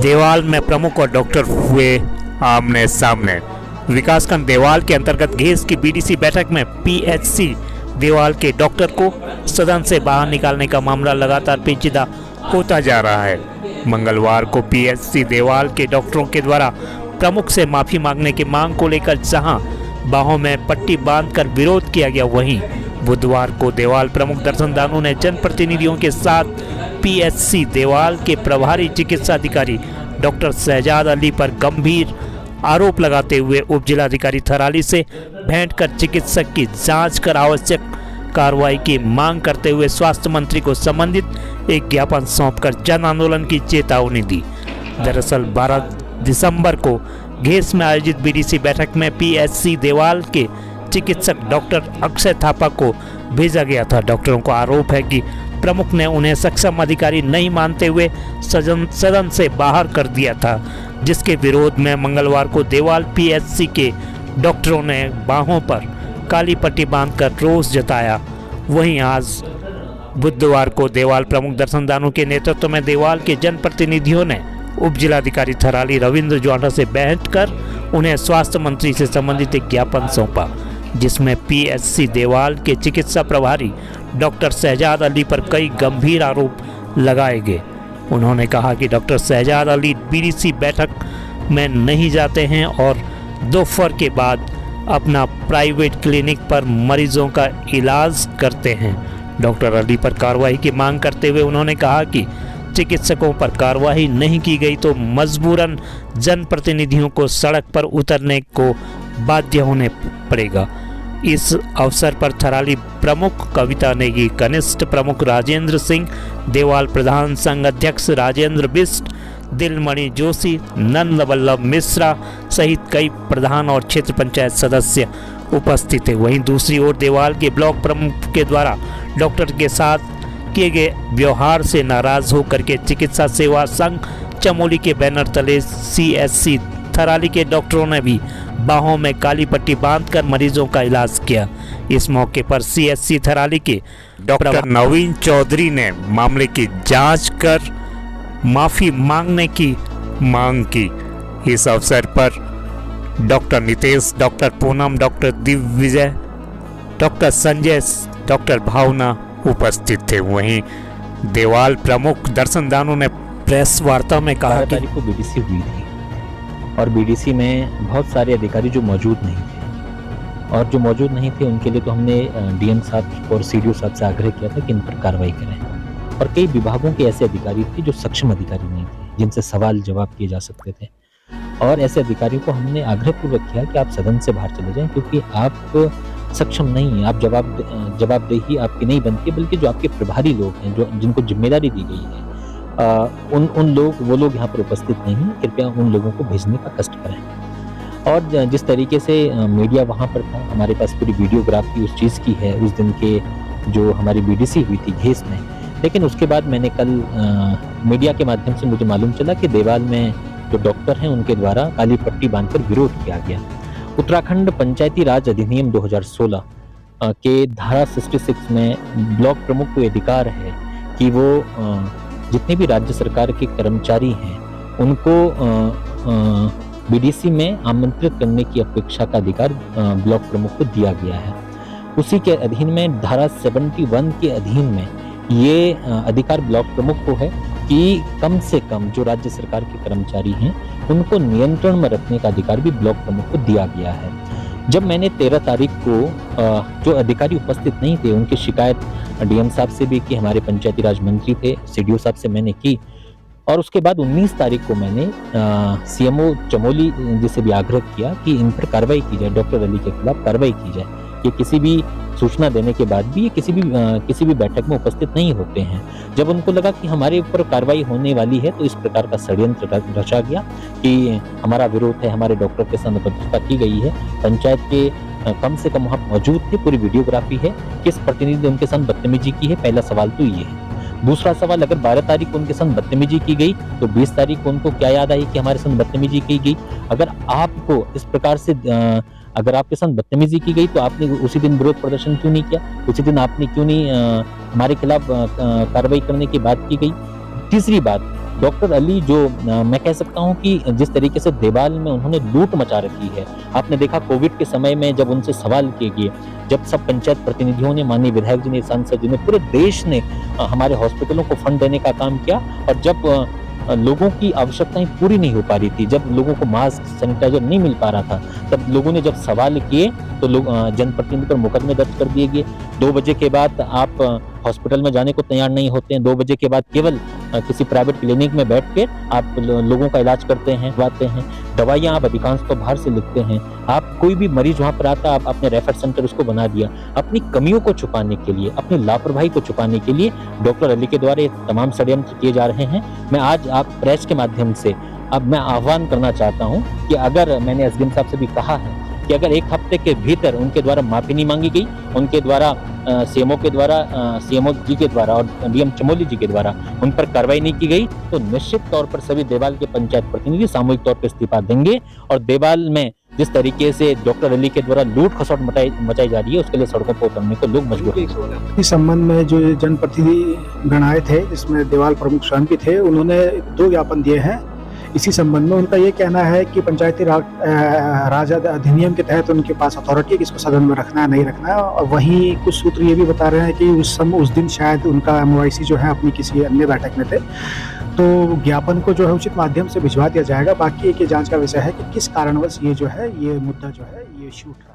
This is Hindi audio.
देवाल में प्रमुख और डॉक्टर हुए आमने सामने। विकासखंड देवाल के अंतर्गत घेस की बीडीसी बैठक में पीएचसी देवाल के डॉक्टर को सदन से बाहर निकालने का मामला लगातार पेचीदा होता जा रहा है। मंगलवार को पीएचसी देवाल के डॉक्टरों के द्वारा प्रमुख से माफी मांगने की मांग को लेकर जहां बाहों में पट्टी बांधकर विरोध किया गया, वहीं बुधवार को देवाल प्रमुख दर्शन दानू ने जनप्रतिनिधियों के साथ पीएचसी देवाल के प्रभारी चिकित्सा अधिकारी डॉक्टर शहजाद अली पर गंभीर आरोप लगाते हुए उप जिलाधिकारी थराली से भेंट कर चिकित्सक की जांच कर आवश्यक कार्रवाई की मांग करते हुए स्वास्थ्य मंत्री को संबंधित एक ज्ञापन सौंपकर जन आंदोलन की चेतावनी दी। दरअसल 12 दिसंबर को घेस में आयोजित बीडीसी बैठक में पीएचसी देवाल के चिकित्सक डॉक्टर अक्षय थापा को भेजा गया था। डॉक्टरों को आरोप है कि प्रमुख ने उन्हें सक्षम अधिकारी नहीं मानते हुए सदन से बाहर कर दिया था, जिसके विरोध में मंगलवार को देवाल पीएचसी के डॉक्टरों ने बाहों पर काली पट्टी बांधकर रोष जताया। वहीं आज बुधवार को देवाल प्रमुख दर्शन दानू के नेतृत्व में देवाल के जनप्रतिनिधियों ने उप जिलाधिकारी थराली रविंद्र ज्वाला से भेंट कर उन्हें स्वास्थ्य मंत्री से संबंधित एक ज्ञापन सौंपा, जिसमें पीएचसी देवाल के चिकित्सा प्रभारी डॉक्टर शहजाद अली पर कई गंभीर आरोप लगाए गए। उन्होंने कहा कि डॉक्टर शहजाद अली बीडीसी बैठक में नहीं जाते हैं और दोपहर के बाद अपना प्राइवेट क्लिनिक पर मरीजों का इलाज करते हैं। डॉक्टर अली पर कार्रवाई की मांग करते हुए उन्होंने कहा कि चिकित्सकों पर कार्रवाई नहीं की गई तो मजबूरन जनप्रतिनिधियों को सड़क पर उतरने को बाध्य होने पड़ेगा। इस अवसर पर थराली प्रमुख कविता नेगी, कनिष्ठ प्रमुख राजेंद्र सिंह, देवाल प्रधान संघ अध्यक्ष राजेंद्र बिष्ट, दिलमणि जोशी, नंद वल्लभ मिश्रा सहित कई प्रधान और क्षेत्र पंचायत सदस्य उपस्थित थे। वहीं दूसरी ओर देवाल के ब्लॉक प्रमुख के द्वारा डॉक्टर के साथ किए गए व्यवहार से नाराज होकर के चिकित्सा सेवा संघ चमोली के बैनर तले सीएचसी थराली के डॉक्टरों ने भी बाहों में काली पट्टी बांधकर मरीजों का इलाज किया। इस मौके पर सीएचसी थराली के डॉक्टर नवीन चौधरी ने मामले की जांच कर माफी मांगने की मांग की। इस अवसर पर doctor Nitesh, doctor Poonam, doctor Digvijay, doctor Sanjay, doctor Bhavna उपस्थित थे। वहीं देवाल प्रमुख दर्शन दानू ने प्रेस वार्ता में कहा कि को बीडीसी हुई थी और बीडीसी में बहुत सारे अधिकारी जो मौजूद नहीं थे, और जो मौजूद नहीं थे उनके लिए तो हमने डीएम साहब और सीडीओ साहब से आग्रह किया था कि इन पर कार्रवाई करें। और कई विभागों के ऐसे अधिकारी थे जो सक्षम अधिकारी नहीं थे, जिनसे सवाल जवाब किए जा सकते थे, और ऐसे अधिकारियों को हमने आग्रहपूर्वक किया कि आप सदन से बाहर चले जाएं, क्योंकि आप सक्षम नहीं हैं, आप जवाबदेही आपकी नहीं बनती, बल्कि जो आपके प्रभारी लोग हैं, जो जिनको जिम्मेदारी दी गई है, वो लोग यहाँ पर उपस्थित नहीं हैं। कृपया उन लोगों को भेजने का कष्ट करें। और जिस तरीके से मीडिया वहाँ पर था, हमारे पास पूरी वीडियोग्राफी उस चीज़ की है, उस दिन के जो हमारी बीडीसी हुई थी घेस में। लेकिन उसके बाद मैंने कल मीडिया के माध्यम से मुझे मालूम चला कि देवाल में जो डॉक्टर हैं उनके द्वारा काली पट्टी बांधकर विरोध किया गया। उत्तराखंड पंचायती राज अधिनियम 2016 के धारा 66 में ब्लॉक प्रमुख को अधिकार है कि वो जितने भी राज्य सरकार के कर्मचारी हैं उनको बीडीसी में आमंत्रित करने की अपेक्षा का अधिकार ब्लॉक प्रमुख को दिया गया है। उसी के अधीन में धारा 71 के अधीन में ये अधिकार ब्लॉक प्रमुख को है कि कम से कम जो राज्य सरकार के कर्मचारी हैं उनको नियंत्रण में रखने का अधिकार भी ब्लॉक प्रमुख को दिया गया है। जब मैंने 13 तारीख को जो अधिकारी उपस्थित नहीं थे उनकी शिकायत डीएम साहब से भी की, हमारे पंचायती राज मंत्री थे सीडीओ साहब से मैंने की, और उसके बाद 19 तारीख को मैंने सीएमओ चमोली जी से भी आग्रह किया कि इन पर कार्रवाई की जाए, डॉक्टर अली के खिलाफ कार्रवाई की जाए। ये किसी भी सूचना देने के बाद भी ये किसी भी बैठक में उपस्थित नहीं होते हैं। जब उनको लगा कि हमारे ऊपर कार्रवाई होने वाली है तो इस प्रकार का षड्यंत्र रचा गया कि हमारा विरोध है, हमारे डॉक्टर के साथ अभद्रता की गई है। पंचायत के कम से कम वहाँ मौजूद थे, पूरी वीडियोग्राफी है, किस प्रतिनिधि ने उनके साथ बदतमीजी की है। पहला सवाल तो ये है। दूसरा सवाल, अगर 12 तारीख को उनके साथ बदतमीजी की गई तो 20 तारीख को उनको क्या याद आई कि हमारे साथ बदतमीजी की गई। अगर आपको इस प्रकार से अगर आपके साथ बदतमीजी की गई तो आपने उसी दिन विरोध प्रदर्शन क्यों नहीं किया, उसी दिन आपने क्यों नहीं हमारे खिलाफ कार्रवाई करने की बात की गई। तीसरी बात, डॉक्टर अली जो मैं कह सकता हूं कि जिस तरीके से देवाल में उन्होंने लूट मचा रखी है, आपने देखा कोविड के समय में जब उनसे सवाल किए गए, जब सब पंचायत प्रतिनिधियों ने, माननीय विधायक जी ने, सांसद जी ने, पूरे देश ने हमारे हॉस्पिटलों को फंड देने का काम किया, और जब लोगों की आवश्यकताएं पूरी नहीं हो पा रही थी, जब लोगों को मास्क, सैनिटाइजर नहीं मिल पा रहा था, तब लोगों ने जब सवाल किए तो लोग जनप्रतिनिधि पर मुकदमे दर्ज कर दिए गए। 2 बजे के बाद आप हॉस्पिटल में जाने को तैयार नहीं होते हैं। 2 बजे के बाद केवल किसी प्राइवेट क्लिनिक में बैठ के आप लोगों का इलाज करते हैं, बातें हैं। दवाइयाँ आप अधिकांश तो बाहर से लिखते हैं। आप कोई भी मरीज वहाँ पर आता, आप अपने रेफर सेंटर उसको बना दिया। अपनी कमियों को छुपाने के लिए, अपनी लापरवाही को छुपाने के लिए डॉक्टर अली के द्वारा ये तमाम षड्यंत्र किए जा रहे हैं। मैं आज आप प्रेस के माध्यम से अब मैं आह्वान करना चाहता हूँ कि अगर, मैंने एसडीएम साहब से भी कहा है कि अगर 1 हफ्ते के भीतर उनके द्वारा माफी नहीं मांगी गई, उनके द्वारा सीएमओ के द्वारा, सीएमओ जी के द्वारा और डीएम चमोली जी के द्वारा उन पर कार्रवाई नहीं की गई, तो निश्चित तौर पर सभी देवाल के पंचायत प्रतिनिधि सामूहिक तौर पर इस्तीफा देंगे और देवाल में जिस तरीके से डॉक्टर अली के द्वारा लूट खसोट मचाई जा रही है, उसके लिए सड़कों पर उतरने को लोग मजबूर हैं। इस संबंध में जो जनप्रतिनिधि गण आए थे, जिसमें देवाल प्रमुख स्वयं भी थे, उन्होंने 2 ज्ञापन दिए हैं। इसी संबंध में उनका ये कहना है कि पंचायती राज अधिनियम के तहत उनके पास अथॉरिटी है कि इसको सदन में रखना है, नहीं रखना है। और वहीं कुछ सूत्र ये भी बता रहे हैं कि उस दिन शायद उनका MOIC जो है अपनी किसी अन्य बैठक में थे, तो ज्ञापन को जो है उचित माध्यम से भिजवा दिया जाएगा। बाकी एक ये जांच का विषय है कि किस कारणवश ये जो है, ये मुद्दा जो है, ये शूट रहा है।